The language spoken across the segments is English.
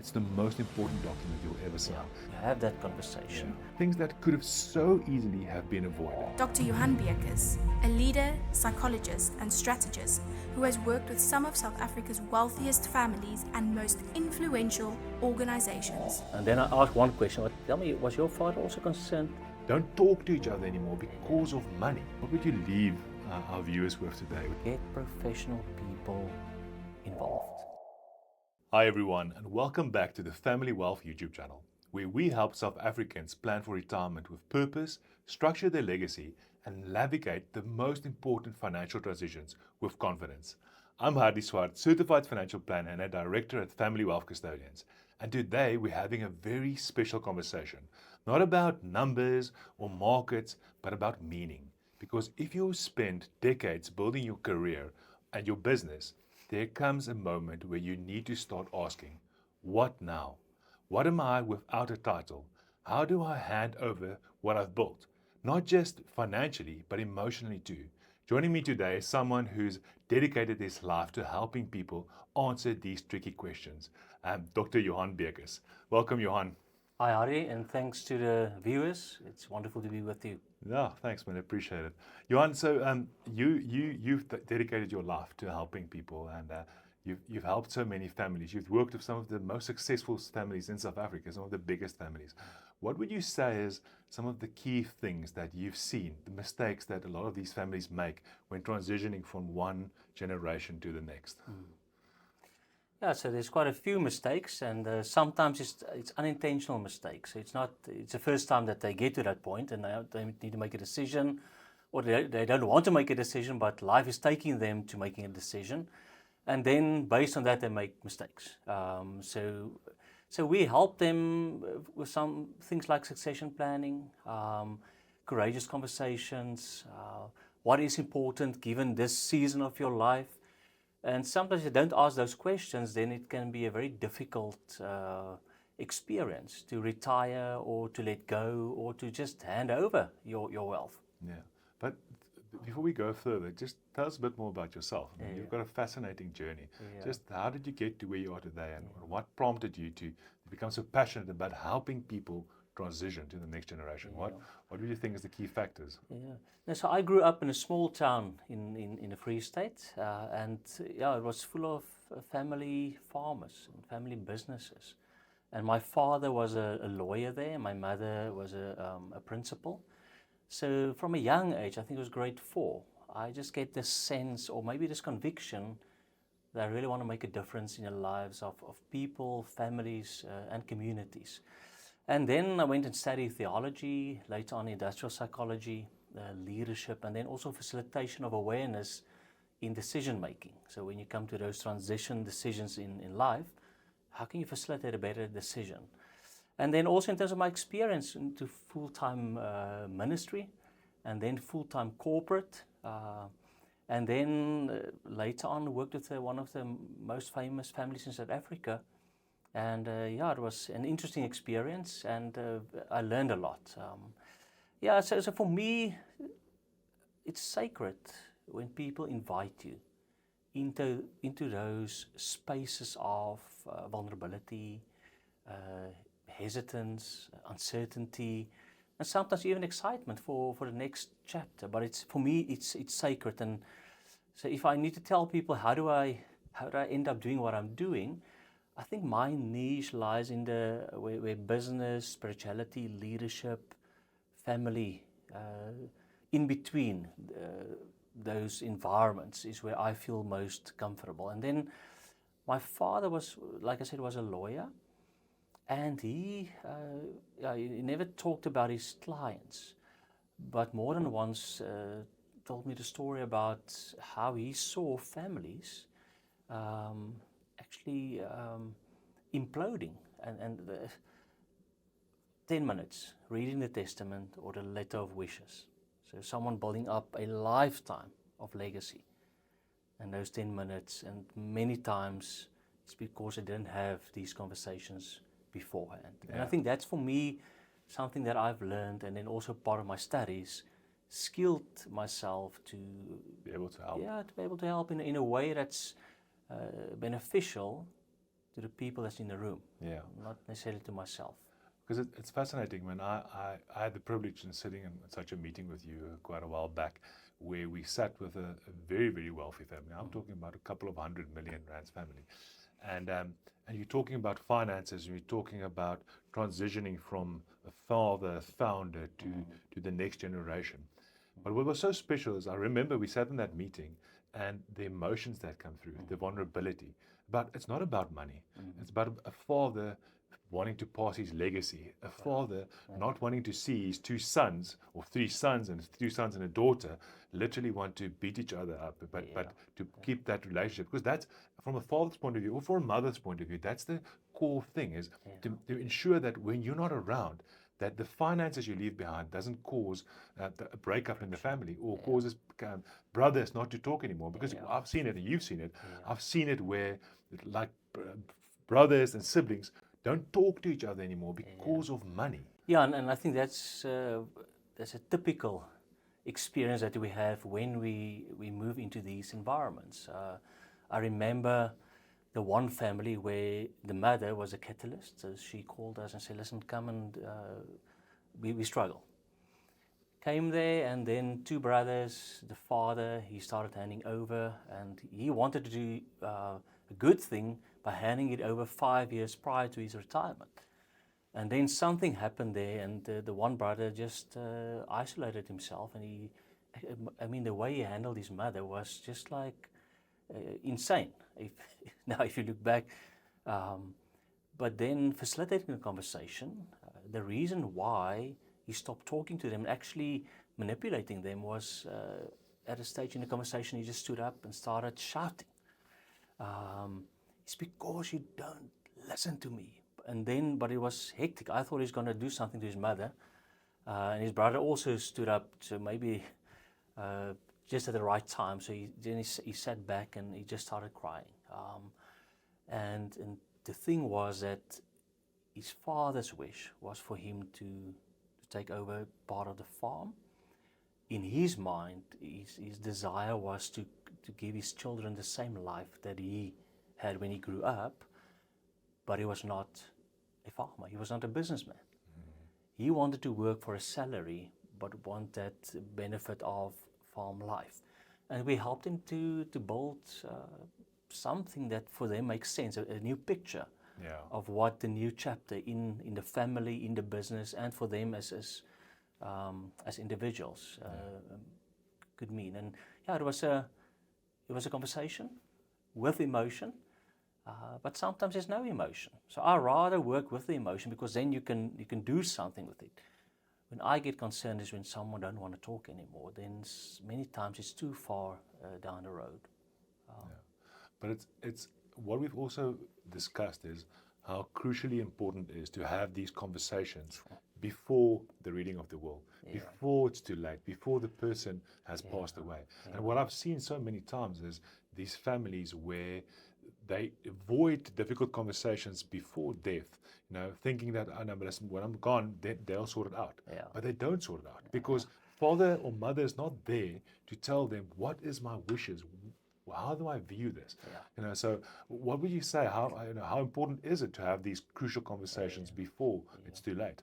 It's the most important document you'll ever sign. Have that conversation. Things that could have so easily have been avoided. Dr. Johan Beukes, a leader, psychologist and strategist who has worked with some of South Africa's wealthiest families and most influential organizations. And then I asked one question, tell me, was your father also concerned? Don't talk to each other anymore because of money. What would you leave our viewers with today? Get professional people involved. Hi everyone, and welcome back to the Family Wealth YouTube channel, where we help South Africans plan for retirement with purpose, structure their legacy, and navigate the most important financial transitions with confidence. I'm Hardi Swart, Certified Financial Planner and a Director at Family Wealth Custodians. And today we're having a very special conversation, not about numbers or markets, but about meaning. Because if you spend decades building your career and your business, there comes a moment where you need to start asking, what now? What am I without a title? How do I hand over what I've built? Not just financially, but emotionally too. Joining me today is someone who's dedicated his life to helping people answer these tricky questions. Dr. Johan Beukes. Welcome, Johan. Hi, Hardi, and thanks to the viewers. It's wonderful to be with you. Yeah, thanks, man. I appreciate it. Johan, so you've dedicated your life to helping people, and you've helped so many families. You've worked with some of the most successful families in South Africa, some of the biggest families. What would you say is some of the key things that you've seen, the mistakes that a lot of these families make when transitioning from one generation to the next? Yeah, so there's quite a few mistakes, and sometimes it's unintentional mistakes. So it's the first time that they get to that point, and they need to make a decision, or they don't want to make a decision, but life is taking them to making a decision, and then based on that they make mistakes. So we help them with some things like succession planning, courageous conversations, what is important given this season of your life. And sometimes you don't ask those questions, then it can be a very difficult experience to retire or to let go or to just hand over your wealth. Yeah, but before we go further, just tell us a bit more about yourself. I mean, you've got a fascinating journey. Just how did you get to where you are today, and what prompted you to become so passionate about helping people transition to the next generation? What do you think is the key factors? So I grew up in a small town in the Free State, and it was full of family farmers and family businesses. And my father was a lawyer there, my mother was a principal. So from a young age, I think it was grade 4, I just get this sense, or maybe this conviction, that I really want to make a difference in the lives of people, families, and communities. And then I went and studied theology, later on industrial psychology, leadership, and then also facilitation of awareness in decision making. So when you come to those transition decisions in life, how can you facilitate a better decision? And then also in terms of my experience into full-time ministry, and then full-time corporate, and then later on worked with one of the most famous families in South Africa. And it was an interesting experience, and I learned a lot. So for me, it's sacred when people invite you into those spaces of vulnerability, hesitance, uncertainty, and sometimes even excitement for the next chapter. But for me, it's sacred. And so if I need to tell people how do I end up doing what I'm doing, I think my niche lies in where business, spirituality, leadership, family, in between those environments is where I feel most comfortable. And then my father was, like I said, was a lawyer, and he never talked about his clients, but more than once told me the story about how he saw families actually imploding, and 10 minutes reading the testament or the letter of wishes. So someone building up a lifetime of legacy, and those 10 minutes, and many times it's because they didn't have these conversations beforehand. And I think that's for me something that I've learned, and then also part of my studies, skilled myself to be able to help. Yeah, to be able to help in a way that's beneficial to the people that's in the room, Yeah. not necessarily to myself. Because it's fascinating. When I had the privilege in sitting in such a meeting with you quite a while back, where we sat with a very, very wealthy family. I'm talking about a couple of 100 million rands family. And you're talking about finances, and you're talking about transitioning from a father, founder, to the next generation. But what was so special is I remember we sat in that meeting and the emotions that come through, the vulnerability. But it's not about money. It's about a father wanting to pass his legacy, a father not wanting to see his two sons or three sons and a daughter literally want to beat each other up, but to keep that relationship. Because that's, from a father's point of view or from a mother's point of view, that's the core thing, is to ensure that when you're not around, that the finances you leave behind doesn't cause a breakup in the family or causes brothers not to talk anymore. Because I've seen it, and you've seen it. I've seen it where, like, brothers and siblings don't talk to each other anymore because of money. Yeah, and I think that's a typical experience that we have when we move into these environments. I remember the one family where the mother was a catalyst. So she called us and said, listen, come and we struggle. Came there, and then two brothers, the father, he started handing over, and he wanted to do a good thing by handing it over 5 years prior to his retirement. And then something happened there, and the one brother just isolated himself, and the way he handled his mother was just like insane. If you look back, but then facilitating the conversation, the reason why he stopped talking to them, actually manipulating them, was at a stage in the conversation he just stood up and started shouting. It's because you don't listen to me. And then, but it was hectic. I thought he was going to do something to his mother, and his brother also stood up, so maybe just at the right time. So he sat back and he just started crying. And the thing was that his father's wish was for him to take over part of the farm. In his mind, his desire was to give his children the same life that he had when he grew up, but he was not a farmer. He was not a businessman. He wanted to work for a salary, but want that benefit of farm life. And we helped him to build something that for them makes sense, a new picture of what the new chapter in the family, in the business, and for them as individuals could mean. And it was a conversation with emotion, but sometimes there's no emotion. So I rather work with the emotion, because then you can do something with it. When I get concerned is when someone don't want to talk anymore. Then many times it's too far down the road. But it's what we've also discussed is how crucially important it is to have these conversations before the reading of the will, before it's too late, before the person has passed away. And what I've seen so many times is these families where they avoid difficult conversations before death, thinking that, oh no, but listen, when I'm gone, they'll sort it out. But they don't sort it out, because father or mother is not there to tell them, what is my wishes? How do I view this? So what would you say? How important is it to have these crucial conversations before it's too late?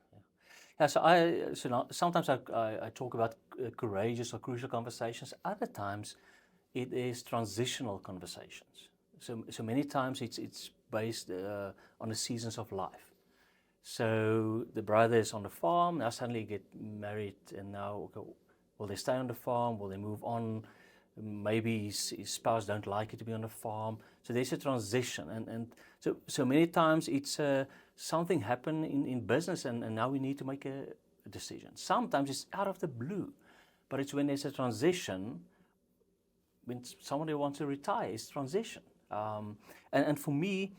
So sometimes I talk about courageous or crucial conversations. Other times it is transitional conversations. So many times it's based on the seasons of life. So the brother is on the farm, now suddenly get married, and now, okay, will they stay on the farm? Will they move on? Maybe his spouse don't like it to be on the farm. So there's a transition. And so many times it's something happen in business, and now we need to make a decision. Sometimes it's out of the blue, but it's when there's a transition, when somebody wants to retire, it's transition. And for me,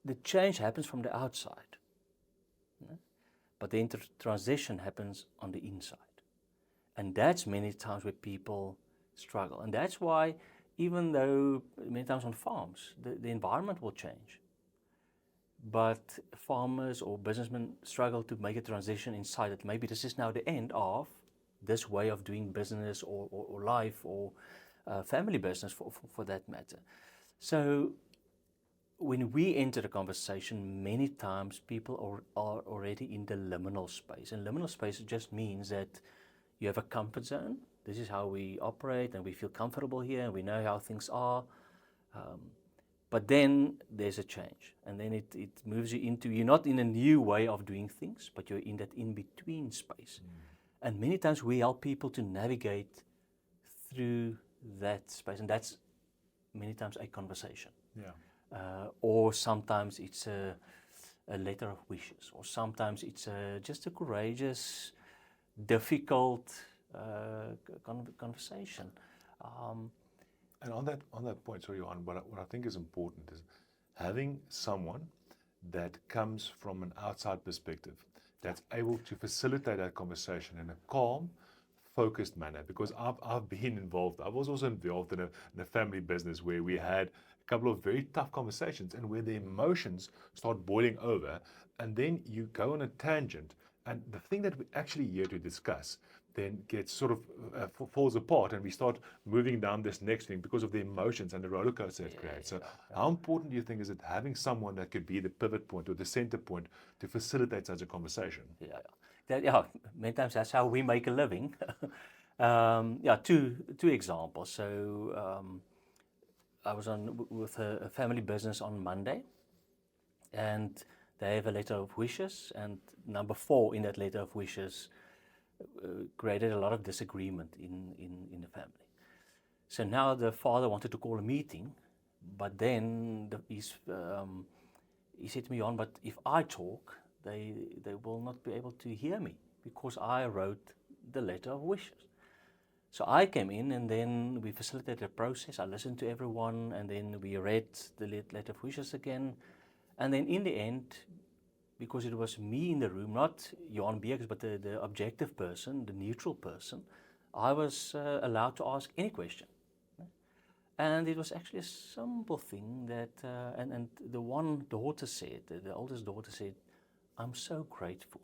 the change happens from the outside, but the transition happens on the inside. And that's many times where people struggle. And that's why, even though many times on farms, the environment will change, but farmers or businessmen struggle to make a transition inside it. Maybe this is now the end of this way of doing business or life, or family business for that matter. So when we enter the conversation, many times people are already in the liminal space. And liminal space just means that you have a comfort zone. This is how we operate, and we feel comfortable here, and we know how things are. But then there's a change, and then it moves you into, you're not in a new way of doing things, but you're in that in-between space. And many times we help people to navigate through that space, and that's many times a conversation. Yeah. Or sometimes it's a letter of wishes, or sometimes it's just a courageous, difficult conversation. And on that point, sorry, Johan, what I think is important is having someone that comes from an outside perspective, that's able to facilitate that conversation in a calm, focused manner. Because I've been involved. I was also involved in a family business where we had a couple of very tough conversations, and where the emotions start boiling over, and then you go on a tangent, and the thing that we're actually here to discuss then gets sort of falls apart, and we start moving down this next thing because of the emotions and the roller coaster it creates. So how important do you think is it having someone that could be the pivot point or the center point to facilitate such a conversation? Many times that's how we make a living. Two examples. So I was with a family business on Monday, and they have a letter of wishes, and number 4 in that letter of wishes created a lot of disagreement in the family. So now the father wanted to call a meeting, but then he said to me, Johan, but if I talk, they will not be able to hear me because I wrote the letter of wishes. So I came in, and then we facilitated the process. I listened to everyone, and then we read the letter of wishes again. And then in the end, because it was me in the room, not Johan Beukes, but the objective person, the neutral person, I was allowed to ask any question. And it was actually a simple thing that, and the one daughter said, the oldest daughter said, I'm so grateful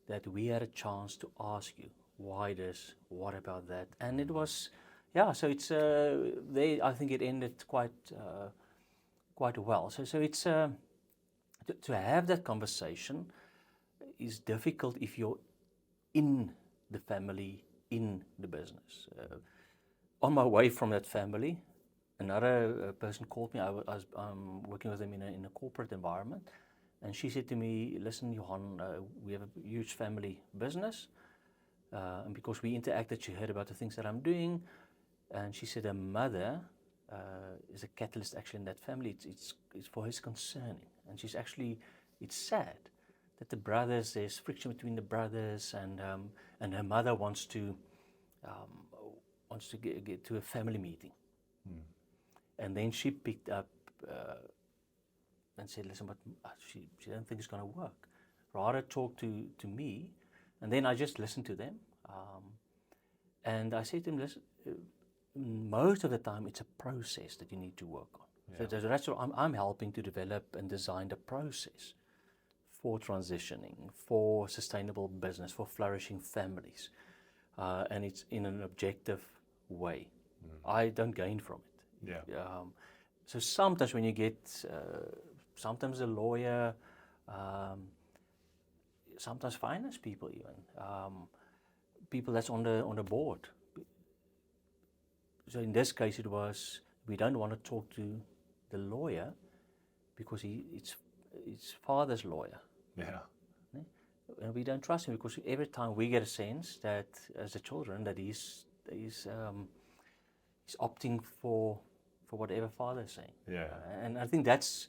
that we had a chance to ask you, why this, what about that? And it was, so it's, I think it ended quite well. So it's, to have that conversation is difficult if you're in the family, in the business. On my way from that family, another person called me. I'm working with them in a corporate environment, and she said to me, listen, Johan, we have a huge family business, and because we interacted, she heard about the things that I'm doing, and she said her mother is a catalyst actually in that family. It's for his concerning. And she's actually, it's sad that the brothers, there's friction between the brothers, and her mother wants to get to a family meeting. And then she picked up and said, listen, but she doesn't think it's going to work. Rather talk to me. And then I just listened to them. And I said to them, listen, most of the time it's a process that you need to work on. So that's what I'm helping to develop and design the process for transitioning, for sustainable business, for flourishing families. And it's in an objective way. I don't gain from it. So sometimes when you get, sometimes a lawyer, sometimes finance people even, people that's on the board. So in this case it was, we don't want to talk to the lawyer because it's father's lawyer. And we don't trust him because every time we get a sense that as the children that he's opting for whatever father is saying. And I think that's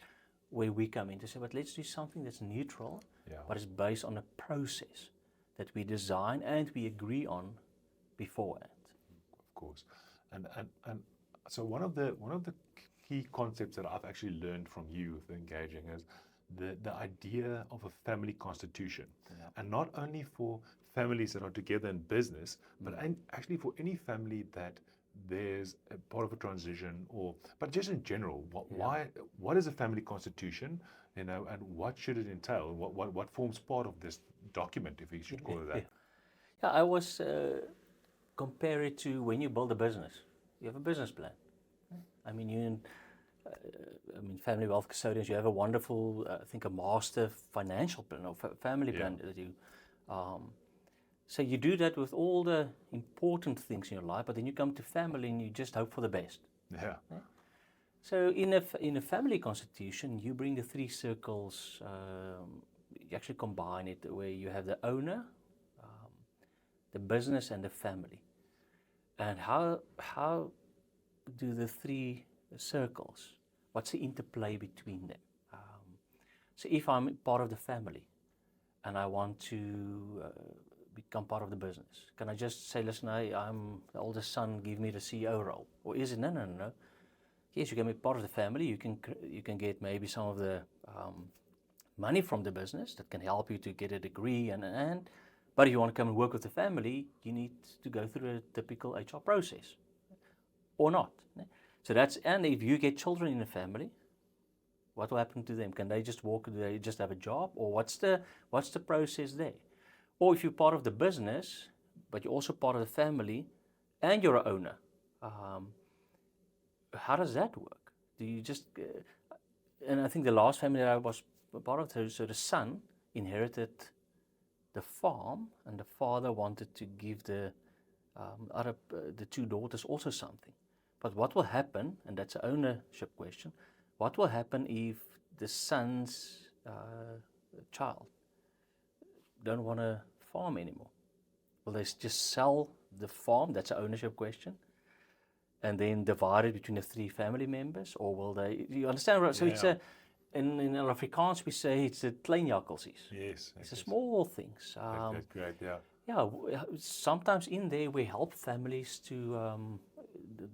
where we come in to say, but let's do something that's neutral, but it's based on a process that we design and we agree on beforehand. Of course. And so one of the key concepts that I've actually learned from you with engaging is the idea of a family constitution. And not only for families that are together in business, but actually for any family that there's a part of a transition, but just in general, what is a family constitution, and what should it entail? What forms part of this document, if we should call it that? I was compare it to when you build a business. You have a business plan. I mean, I mean, family wealth custodians, you have a wonderful, I think, a master financial plan or family plan that you. So you do that with all the important things in your life, but then you come to family and you just hope for the best. Yeah. So in a family constitution, you bring the three circles. You actually combine it where you have the owner, the business, and the family. And how do the three circles? What's the interplay between them? So if I'm part of the family, and I want to become part of the business, can I just say, listen, I'm the oldest son, give me the CEO role? Or is it, no. Yes, you can be part of the family. You can get maybe some of the money from the business that can help you to get a degree, but if you want to come and work with the family, you need to go through a typical HR process, or not. So and if you get children in the family, what will happen to them? Can they just walk? Do they just have a job, or what's the process there? Or if you're part of the business, but you're also part of the family, and you're an owner, how does that work? Do you just? And I think the last family that I was part of, so the son inherited the farm, and the father wanted to give the two daughters also something. But what will happen, and that's an ownership question, what will happen if the son's child don't want to farm anymore? Will they just sell the farm? That's an ownership question. And then divide it between the three family members? Or will they, you understand? Right? So it's in Afrikaans we say it's a kleinjakkelsies. Yes. It's a small things. That's great, yeah. Yeah, sometimes in there we help families to,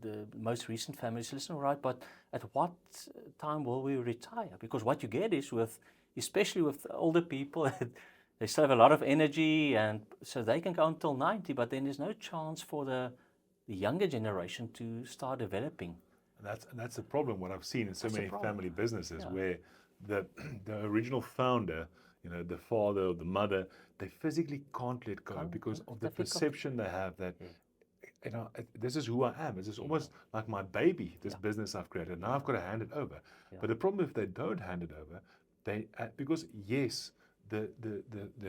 the most recent families, listen, all right, but at what time will we retire? Because what you get is especially with older people, they still have a lot of energy, and so they can go until 90, but then there's no chance for the younger generation to start developing. And that's the problem. What I've seen in so many family businesses where the original founder, the father or the mother, they physically can't let go because of the perception they have that, this is who I am. This is almost like my baby, this business I've created. Now I've got to hand it over. But the problem if they don't hand it over, because yes, the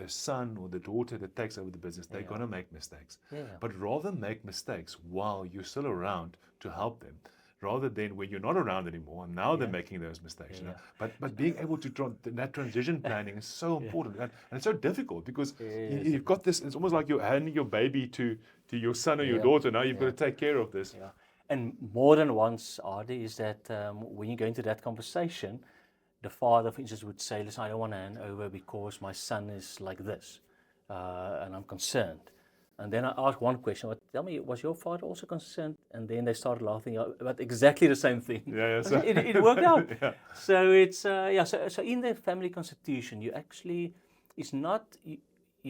son or the daughter that takes over the business, they're going to make mistakes. But rather make mistakes while you're still around to help them, rather than when you're not around anymore and now they're making those mistakes. But being able to that transition planning is so important, and it's so difficult because you've got this. It's almost like you're handing your baby to your son or your daughter. Now you've got to take care of this. And more than once, Hardi, is that when you go into that conversation, the father, for instance, would say, listen, I don't want to hand over because my son is like this, and I'm concerned. And then I asked one question, tell me, was your father also concerned? And then they started laughing about exactly the same thing. So it worked out. So it's, so in the family constitution, you actually, you're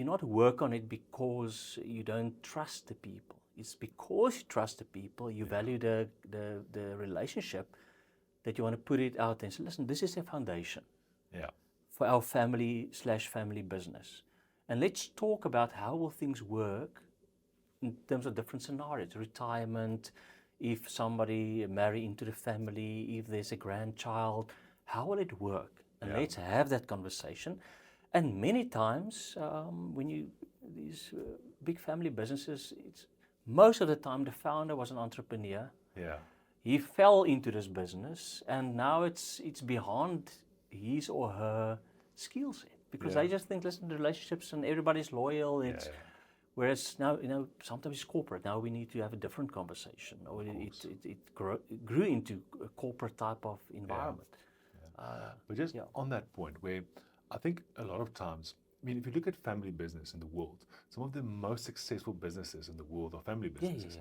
not work on it because you don't trust the people. It's because you trust the people, you value the relationship, that you want to put it out there and say, listen, this is a foundation for our family/family business. And let's talk about how will things work in terms of different scenarios. Retirement, if somebody marry into the family, if there's a grandchild, how will it work? And let's have that conversation. And many times when these big family businesses, most of the time the founder was an entrepreneur. He fell into this business, and now it's beyond his or her skill set. Because they just think, listen, the relationships and everybody's loyal. Whereas now, sometimes it's corporate. Now we need to have a different conversation. Or it grew into a corporate type of environment. But just on that point, where I think a lot of times, if you look at family business in the world, some of the most successful businesses in the world are family businesses.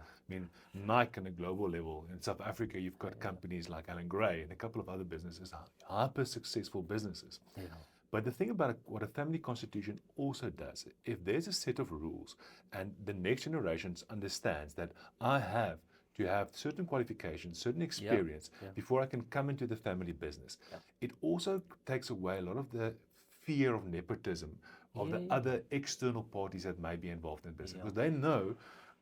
Nike on a global level. In South Africa, you've got companies like Alan Gray and a couple of other businesses, hyper successful businesses. But the thing about what a family constitution also does, if there's a set of rules and the next generation understands that I have to have certain qualifications, certain experience before I can come into the family business, it also takes away a lot of the fear of nepotism of the other external parties that may be involved in business. Because they know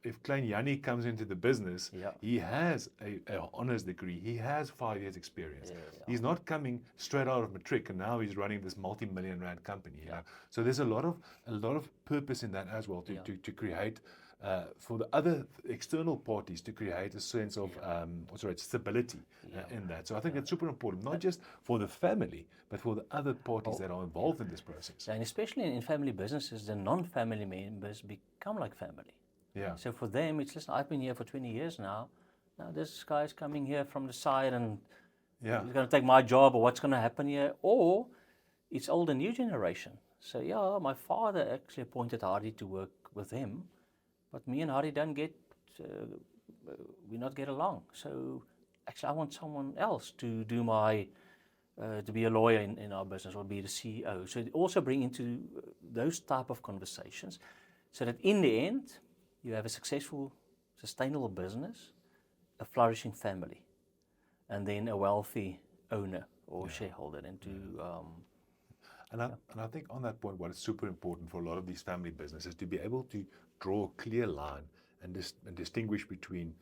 if Klein Yanni comes into the business, Yeah. he has a honors degree. He has 5 years experience. Yeah. He's not coming straight out of matric and now he's running this multi-million rand company. You know? So there's a lot of purpose in that as well to create for the other external parties to create a sense of stability in that. So I think it's super important, not just for the family, but for the other parties that are involved in this process. And especially in family businesses, the non-family members become like family. Yeah. So for them, it's, listen, I've been here for 20 years now. Now this guy's coming here from the side and he's going to take my job, or what's going to happen here. Or it's old and new generation. So yeah, my father actually appointed Hardi to work with him, but me and Hardi don't get, we not get along. So actually I want someone else to do my, to be a lawyer in our business or be the CEO. So it also bring into those type of conversations so that in the end, you have a successful, sustainable business, a flourishing family, and then a wealthy owner or shareholder. And I think on that point, what is super important for a lot of these family businesses to be able to draw a clear line and distinguish between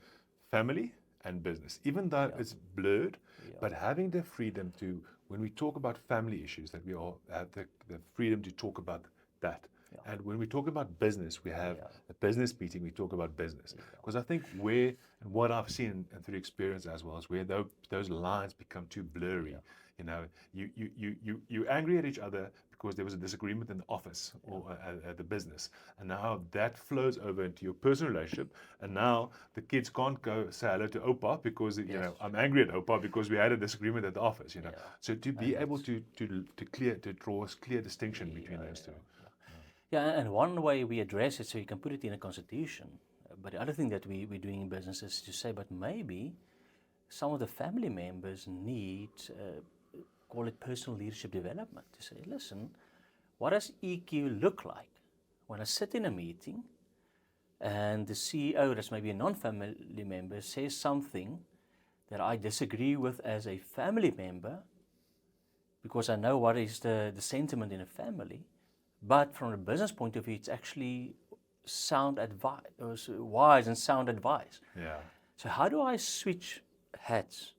family and business, even though it's blurred, but having the freedom to, when we talk about family issues, that we all have the freedom to talk about that. And when we talk about business, we have a business meeting, we talk about business. Because I think where, and what I've seen and through experience as well, is where those lines become too blurry. You know, you're angry at each other because there was a disagreement in the office or at the business. And now that flows over into your personal relationship. And now the kids can't go say hello to Opa because, you know, I'm angry at Opa because we had a disagreement at the office, you know. So to be able to draw a clear distinction between those two. Yeah, and one way we address it, so you can put it in a constitution. But the other thing that we're doing in business is to say, but maybe some of the family members need, call it personal leadership development, to say, listen, what does EQ look like? When I sit in a meeting and the CEO, that's maybe a non-family member, says something that I disagree with as a family member, because I know what is the sentiment in a family, but from a business point of view, it's actually sound advice, wise and sound advice. Yeah. So how do I switch hats?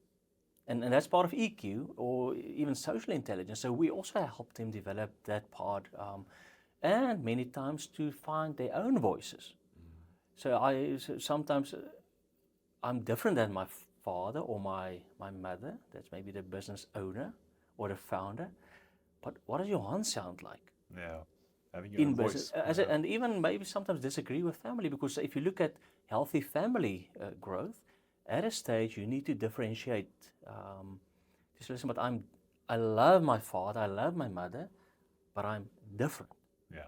And that's part of EQ or even social intelligence. So we also help them develop that part, and many times to find their own voices. So sometimes I'm different than my father or my mother. That's maybe the business owner or the founder. But what does Johan sound like? Yeah. Having your own voice. And even maybe sometimes disagree with family, because if you look at healthy family growth, at a stage you need to differentiate. Just listen, but I love my father, I love my mother, but I'm different. Yeah.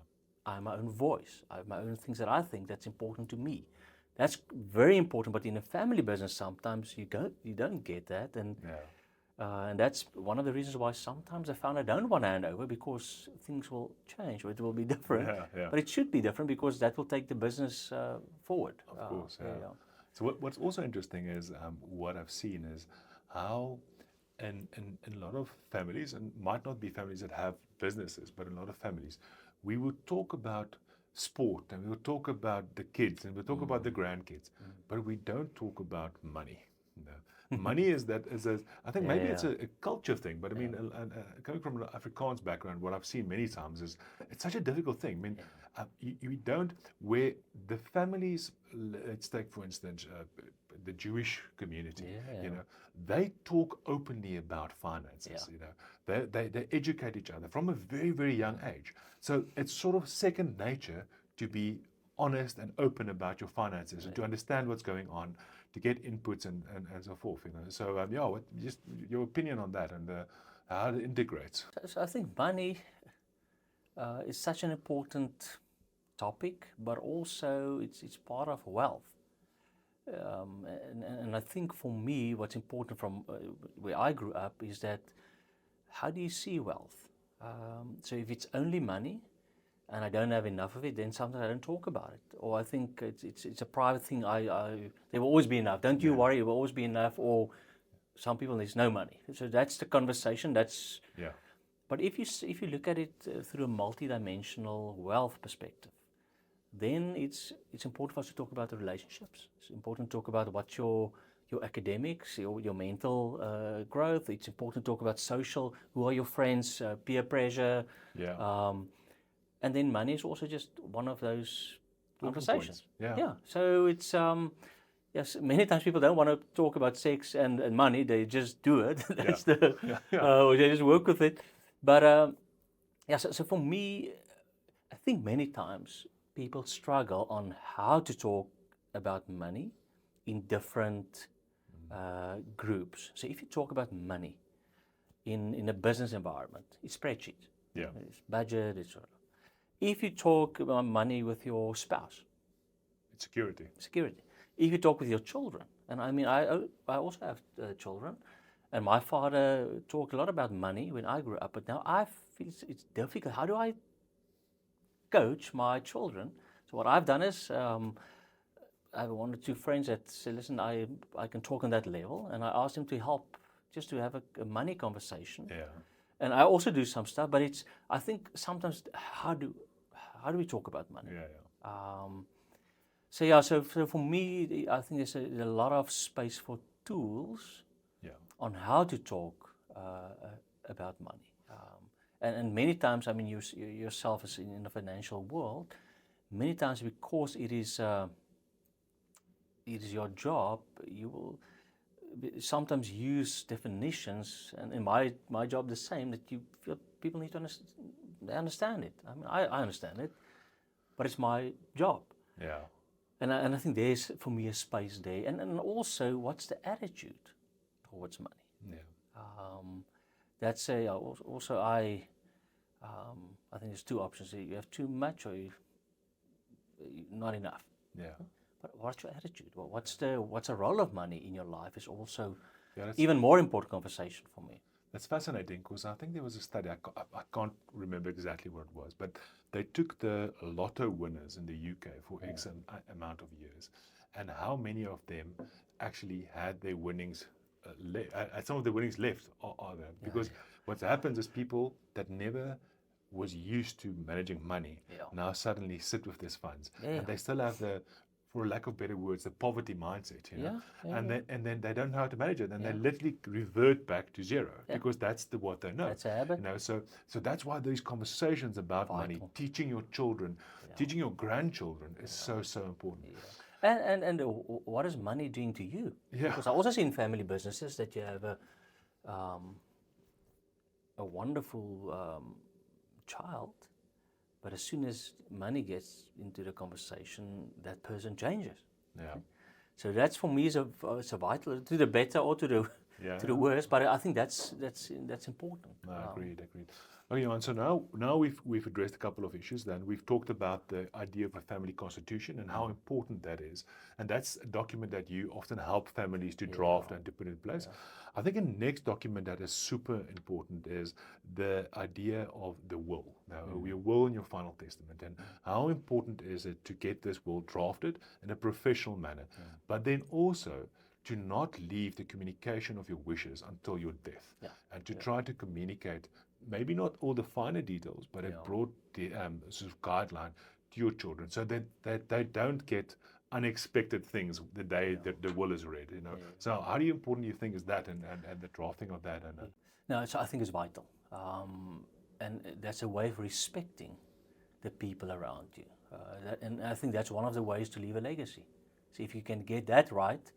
I have my own voice. I have my own things that I think that's important to me. That's very important. But in a family business, sometimes you don't get that, and that's one of the reasons why sometimes the founder don't want to hand over, because things will change or it will be different. But it should be different because that will take the business forward. Of course. So what's also interesting is what I've seen is how in a lot of families, and might not be families that have businesses, but in a lot of families, we would talk about sport and we would talk about the kids and we'll talk about the grandkids, but we don't talk about money. Money I think maybe it's a culture thing, but I mean, coming from an Afrikaans background, what I've seen many times is it's such a difficult thing. I mean, you don't, where the families, let's take for instance, the Jewish community, you know, they talk openly about finances, you know, they educate each other from a very, very young age. So it's sort of second nature to be honest and open about your finances and to understand what's going on, to get inputs and so forth, you know. So just your opinion on that and how it integrates. So I think money is such an important topic, but also it's part of wealth. And I think for me, what's important from where I grew up is that how do you see wealth? So if it's only money, and I don't have enough of it, then sometimes I don't talk about it. Or I think it's a private thing. There will always be enough. Don't you worry, there will always be enough. Or some people, there's no money. So that's the conversation. But if you look at it through a multidimensional wealth perspective, then it's important for us to talk about the relationships. It's important to talk about what your academics, your mental growth. It's important to talk about social, who are your friends, peer pressure. Yeah. And then money is also just one of those conversations. Yeah. Yeah. So it's yes, many times people don't want to talk about sex and money. They just do it. That's or they just work with it. But yeah. So for me, I think many times people struggle on how to talk about money in different groups. So if you talk about money in a business environment, it's spreadsheet. Yeah. It's budget. It's if you talk about money with your spouse, It's security. security. If you talk with your children, and I mean, I also have children, and my father talked a lot about money when I grew up, but now I feel it's difficult. How do I coach my children? So what I've done is I have one or two friends that say, listen, I can talk on that level, and I ask them to help just to have a money conversation. Yeah. And I also do some stuff, but it's, I think sometimes, how do we talk about money? Yeah. So for me, I think there's a lot of space for tools on how to talk about money. And many times, I mean, you yourself as in the financial world, many times because it is your job, you will sometimes use definitions, and in my job the same, that you feel people need to understand it. I mean, I understand it, but it's my job. Yeah. And I think there's, for me, a space there. And also, what's the attitude towards money? Yeah. That's also I think there's two options. You have too much or not enough. Yeah. But what's your attitude? Well, what's the role of money in your life is also that's even more important conversation for me. That's fascinating because I think there was a study, I can't remember exactly what it was, but they took the lotto winners in the UK for X amount of years, and how many of them actually had their winnings some of the winnings left are there. Because what happens is people that never was used to managing money now suddenly sit with these funds, and they still have the, for lack of better words, the poverty mindset, you know, and then they don't know how to manage it, and they literally revert back to zero because that's what they know. That's a habit. You know, so that's why these conversations about money, teaching your children, teaching your grandchildren, is so important. And what is money doing to you? Yeah. Because I also see in family businesses that you have a wonderful child, but as soon as money gets into the conversation, that person changes. Yeah. So that's, for me, is a vital, to the better or to the worse. But I think that's important. No, agreed. Okay, Johan, so now we've addressed a couple of issues. Then we've talked about the idea of a family constitution and how important that is, and that's a document that you often help families to draft and to put in place. I think a next document that is super important is the idea of the will. Now, your will and your final testament, and how important is it to get this will drafted in a professional manner, but then also to not leave the communication of your wishes until your death, and to try to communicate maybe not all the finer details, but a broad sort of guideline to your children, so that they don't get unexpected things the day that the will is read. You know, so how important do you think is that, and the drafting of that? And no, so I think it's vital, and that's a way of respecting the people around you, and I think that's one of the ways to leave a legacy. So if you can get that right,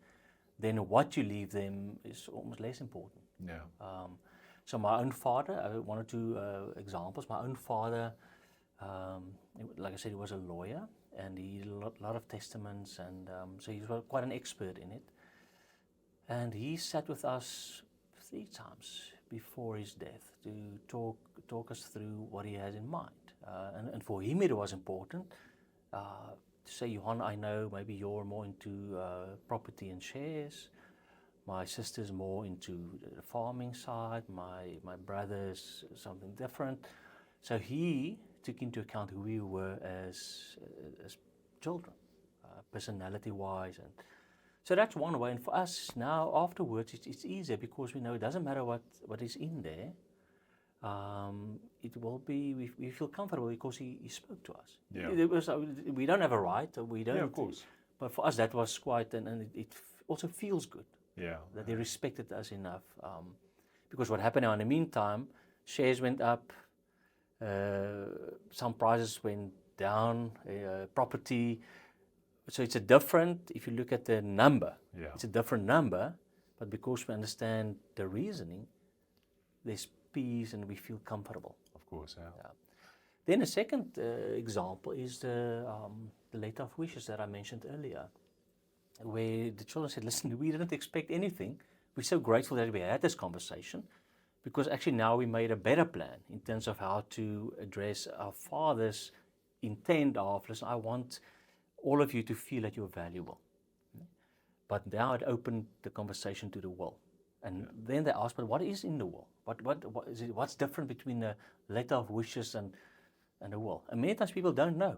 then what you leave them is almost less important. Yeah. So my own father, one or two examples. My own father, like I said, he was a lawyer, and he did a lot of testaments, and so he was quite an expert in it. And he sat with us 3 times before his death to talk us through what he has in mind. And for him it was important to say, Johan, I know maybe you're more into property and shares. My sister's more into the farming side. My brother's something different. So he took into account who we were as children, personality-wise, and so that's one way. And for us now, afterwards, it's easier because we know it doesn't matter what is in there. it will be, we feel comfortable because he spoke to us. Yeah. We don't have a right, or we don't. Yeah, of course. But for us, that was quite, and it also feels good Yeah. that they respected us enough. Because what happened now in the meantime, shares went up, some prices went down, property. So it's a different, if you look at the number, it's a different number, but because we understand the reasoning, there's peace and we feel comfortable. Of course, yeah. Then a second example is the letter of wishes that I mentioned earlier, where the children said, listen, we didn't expect anything. We're so grateful that we had this conversation, because actually now we made a better plan in terms of how to address our father's intent of, listen, I want all of you to feel that you're valuable. But now it opened the conversation to the will. And then they asked, but what is in the will? What is it, what's different between the letter of wishes and the will? And many times people don't know.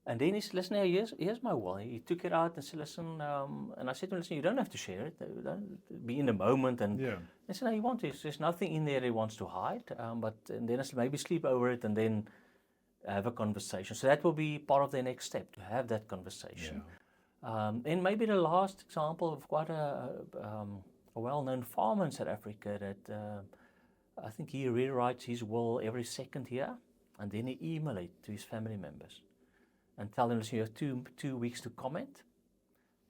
And then he said, listen, here's my will. He took it out and said, listen, and I said to him, listen, you don't have to share it. Don't be in the moment. And they said, no, you want to. There's nothing in there he wants to hide. And then I said, maybe sleep over it and then have a conversation. So that will be part of their next step, to have that conversation. And maybe the last example of quite a well-known farmer in South Africa that I think he rewrites his will every second year, and then he emails it to his family members and tell them, listen, you have two weeks to comment.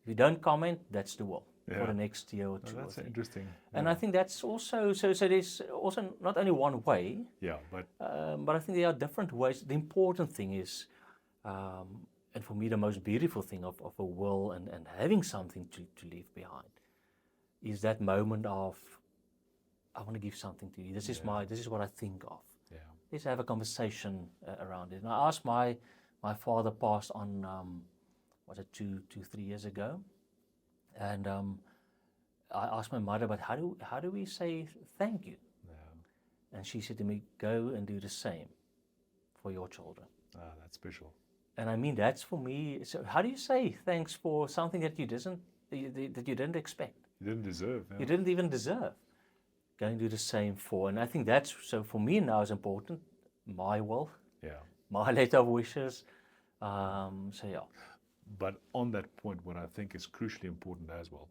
If you don't comment, that's the will for the next year or two. That's interesting. And I think that's also, so there's also not only one way, but I think there are different ways. The important thing is, and for me the most beautiful thing of a will and having something to leave behind, is that moment of, I want to give something to you. This is what I think of. Let's have a conversation around it. And I asked my father passed on, was it 3 years ago? And I asked my mother, but how do we say thank you? And she said to me, go and do the same for your children. That's special. And I mean, that's for me. So how do you say thanks for something that you didn't expect? You didn't deserve. You didn't even deserve. Go and do the same for. And I think that's, so for me now is important, my will, my letter of wishes. But on that point, what I think is crucially important as well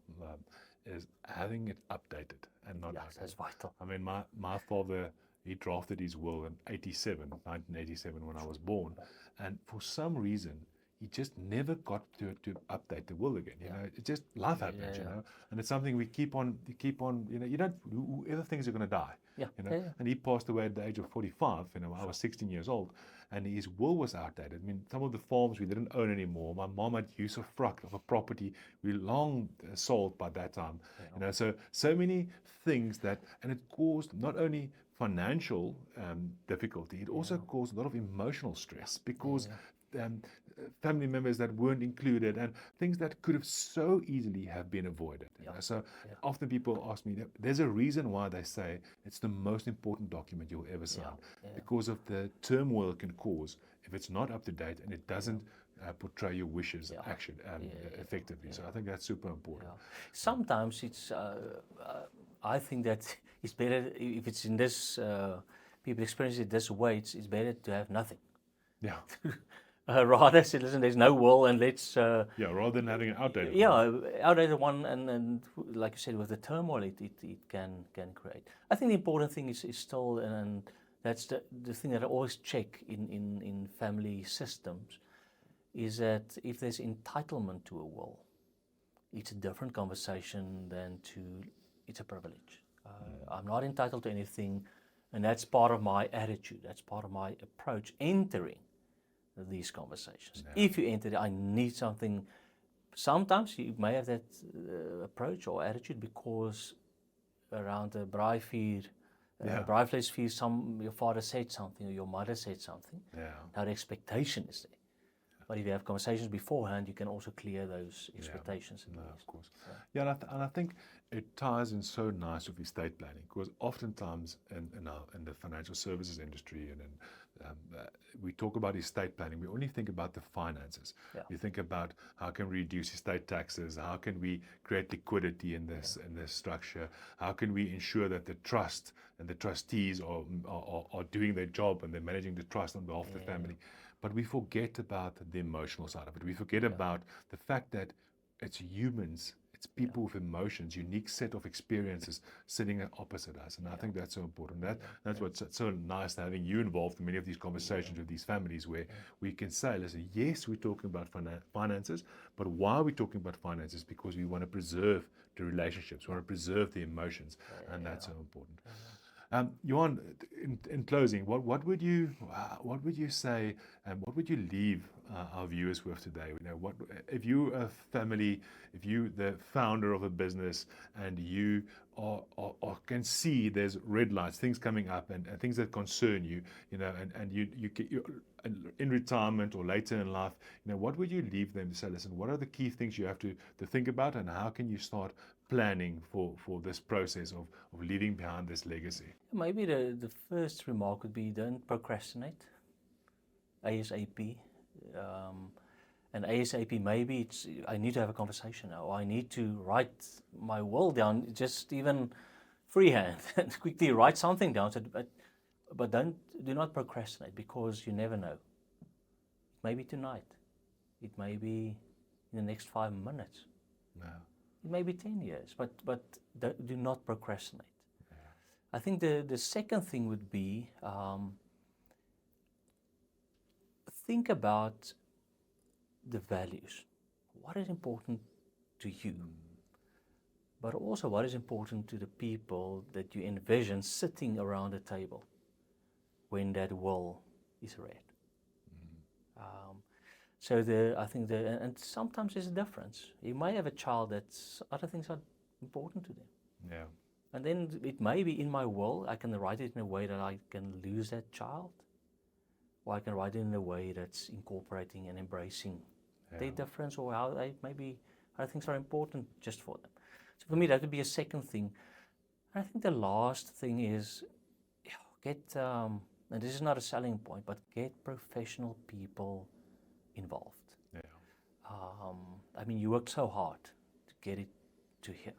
is having it updated and not outdated. That's vital. I mean, my father, he drafted his will in 1987, when I was born. And for some reason, he just never got to update the will again. You know, it just, life happens, you know, and it's something we keep on, you know, whoever thinks you're going to die, you know, and he passed away at the age of 45, you know, I was 16 years old, and his will was outdated. I mean, some of the farms we didn't own anymore. My mom had use of a property we long sold by that time, you know, so many things that, and it caused not only financial difficulty, it also caused a lot of emotional stress, because family members that weren't included and things that could have so easily have been avoided. You know? So often people ask me, there's a reason why they say it's the most important document you'll ever sign, because of the turmoil it can cause if it's not up to date and it doesn't portray your wishes effectively. So I think that's super important. Sometimes it's, I think that it's better if it's in this, people experience it this way, it's better to have nothing. Rather say, listen, there's no will, and let's... rather than having an outdated one. Outdated one, and like you said, with the turmoil it can create. I think the important thing is still, and that's the thing that I always check in family systems, is that if there's entitlement to a will, it's a different conversation than it's a privilege. I'm not entitled to anything, and that's part of my attitude, that's part of my approach entering these conversations. If you enter, I need something. Sometimes you may have that approach or attitude because around the braaivleisfees, your father said something or your mother said something. Now the expectation is there. But if you have conversations beforehand, you can also clear those expectations. Of course. And I think it ties in so nice with estate planning, because oftentimes in the financial services industry and we talk about estate planning, we only think about the finances. Yeah. We think about how can we reduce estate taxes, how can we create liquidity in this structure, how can we ensure that the trust and the trustees are doing their job and they're managing the trust on behalf of the family. But we forget about the emotional side of it. We forget about the fact that it's humans, it's people with emotions, unique set of experiences sitting opposite us. And I think that's so important. That's what's so nice, having you involved in many of these conversations with these families, where we can say, listen, yes, we're talking about finances, but why are we talking about finances? Because we want to preserve the relationships, we want to preserve the emotions, and that's so important. Johan, in closing, what would you say, and what would you leave our viewers with today? You know, what if you a family, if you the founder of a business, and you can see there's red lights, things coming up, and things that concern you, you know, and you're in retirement or later in life, you know, what would you leave them to say, listen, what are the key things you have to think about, and how can you start planning for this process of leaving behind this legacy? Maybe the first remark would be, don't procrastinate. ASAP. And ASAP, maybe it's, I need to have a conversation now, or I need to write my will down, just even freehand, and quickly write something down. But do not procrastinate, because you never know. It may be tonight. It may be in the next 5 minutes. No. It may be 10 years, but do not procrastinate. Yeah. I think the second thing would be, think about the values. What is important to you? But also what is important to the people that you envision sitting around the table when that will is read. So I think and sometimes there's a difference. You may have a child that's other things are important to them. Yeah. And then it may be in my will, I can write it in a way that I can lose that child, or I can write it in a way that's incorporating and embracing their difference, or how maybe other things are important just for them. So for me, that would be a second thing. And I think the last thing is get, and this is not a selling point, but get professional people involved. Yeah. I mean, you worked so hard to get it to here.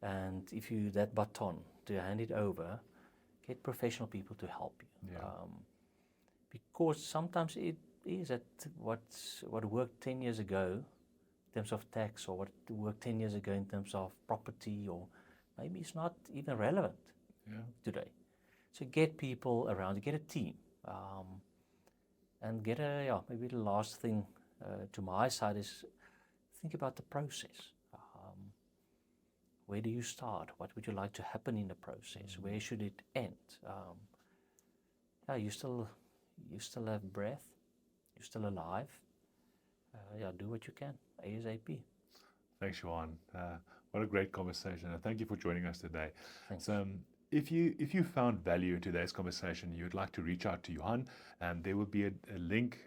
And if you, that baton, to hand it over, get professional people to help you. Yeah. Because sometimes it is that what worked 10 years ago in terms of tax, or what worked 10 years ago in terms of property, or maybe it's not even relevant today. So get people around, get a team, and get maybe the last thing to my side is think about the process. Where do you start? What would you like to happen in the process? Where should it end? You still have breath. You're still alive. Do what you can, ASAP. Thanks, Johan. What a great conversation, and thank you for joining us today. Thanks. So, if you found value in today's conversation, you'd like to reach out to Johan, and there will be a link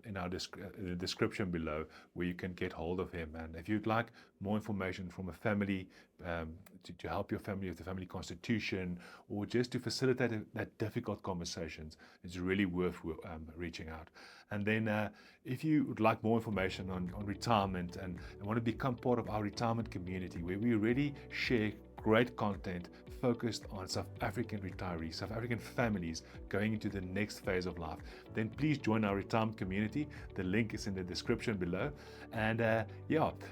in our in the description below where you can get hold of him. And if you'd like more information from a family to help your family with the family constitution, or just to facilitate that difficult conversations, it's really worth reaching out. And then if you would like more information on retirement and want to become part of our retirement community, where we really share great content focused on South African retirees, South African families going into the next phase of life, then please join our retirement community. The link is in the description below. And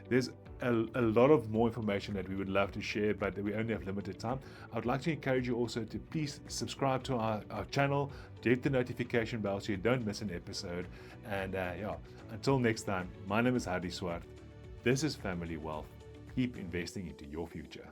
there's a lot of more information that we would love to share, but we only have limited time. I would like to encourage you also to please subscribe to our channel, hit the notification bell so you don't miss an episode. And until next time, my name is Hardi Swart. This is Family Wealth. Keep investing into your future.